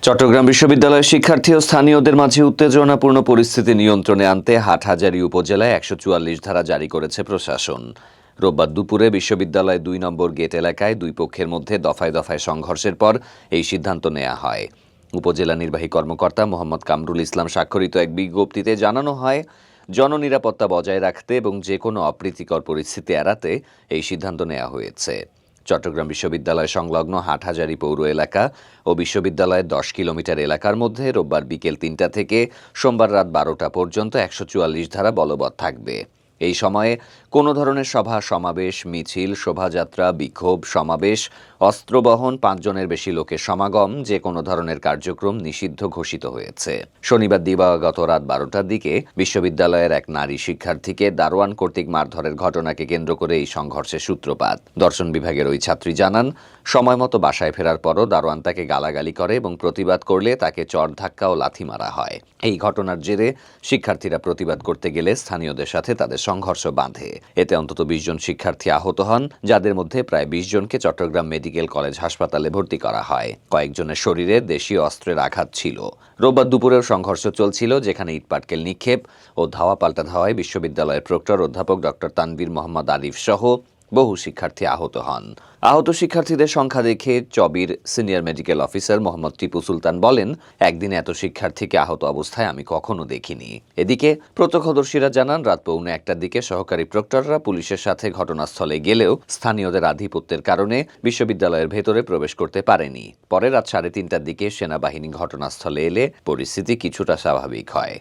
চট্টগ্রাম বিশ্ববিদ্যালয়ের শিক্ষার্থী ও স্থানীয়দের মাঝে উত্তেজনাপূর্ণ পরিস্থিতি নিয়ন্ত্রণে আনতে হাটহাজারী উপজেলায় ১৪৪ ধারা জারি করেছে প্রশাসন। রোববার দুপুরে বিশ্ববিদ্যালয়ের ২ নম্বর গেট এলাকায় দুই পক্ষের মধ্যে দফায় দফায় সংঘর্ষের পর এই সিদ্ধান্ত নেওয়া হয়। উপজেলা নির্বাহী কর্মকর্তা মোহাম্মদ কামরুল ইসলাম স্বাক্ষরিত এক বিজ্ঞপ্তিতে জানানো হয়, জননিরাপত্তা বজায় রাখতে এবং যে কোনো অপ্রীতিকর পরিস্থিতি এড়াতে এই সিদ্ধান্ত নেওয়া হয়েছে। চট্টগ্রাম বিশ্ববিদ্যালয় সংলগ্ন হাটহাজারী পৌর এলাকা ও বিশ্ববিদ্যালয়ের ১০ কিলোমিটার এলাকার মধ্যে রোববার বিকেল ৩টা থেকে সোমবার রাত ১২টা পর্যন্ত ১৪৪ ধারা বলবৎ থাকবে। এই সময়ে কোনো ধরনের সভা সমাবেশ, মিছিল, শোভাযাত্রা, বিক্ষোভ, সমাবেশ, অস্ত্রবহন, ৫ জনের বেশি লোকের সমাগম, যে কোনো ধরনের কার্যক্রম নিষিদ্ধ ঘোষিত হয়েছে। শনিবার দিবাগত রাত ১২টার দিকে বিশ্ববিদ্যালয়ের এক নারী শিক্ষার্থীকে দারোয়ান কর্তৃক মারধরের ঘটনাকে কেন্দ্র করে এই সংঘর্ষের সূত্রপাত। দর্শন বিভাগের ওই ছাত্রী জানান, সময়মতো বাসায় ফেরার পরও দারোয়ান তাকে গালাগালি করে এবং প্রতিবাদ করলে তাকে চড় ধাক্কা ও লাথি মারা হয়। এই ঘটনার জেরে শিক্ষার্থীরা প্রতিবাদ করতে গেলে স্থানীয়দের সাথে তাদের সংঘর্ষ বাঁধে। এতে অন্তত ২০ জন শিক্ষার্থী আহত হন, যাদের মধ্যে প্রায় ২০ জনকে চট্টগ্রাম মেডিকেল কলেজ হাসপাতালে ভর্তি করা হয়। কয়েকজনের শরীরে দেশীয় অস্ত্রের আঘাত ছিল। রোববার দুপুরেও সংঘর্ষ চলছিল, যেখানে ইটপাটকেল নিক্ষেপ ও ধাওয়া পাল্টা ধাওয়ায় বিশ্ববিদ্যালয়ের প্রক্টর অধ্যাপক ডক্টর তানভীর মোহাম্মদ আরিফ সহ বহু শিক্ষার্থী আহত হন। আহত শিক্ষার্থীদের সংখ্যা দেখে চবির senior medical officer Mohammad Tipu Sultan বলেন, একদিনে এত শিক্ষার্থীকে আহত অবস্থায় আমি কখনো দেখিনি। এদিকে প্রত্যক্ষদর্শীরা জানান, রাত ১:৩০টার দিকে সহকারী প্রক্টররা পুলিশের সাথে ঘটনাস্থলে গেলেও স্থানীয়দের আধিপত্যের কারণে বিশ্ববিদ্যালয়ের ভেতরে প্রবেশ করতে পারেনি। পরে রাত ৩:৩০টার দিকে সেনাবাহিনী ঘটনাস্থলে এলে পরিস্থিতি কিছুটা স্বাভাবিক হয়।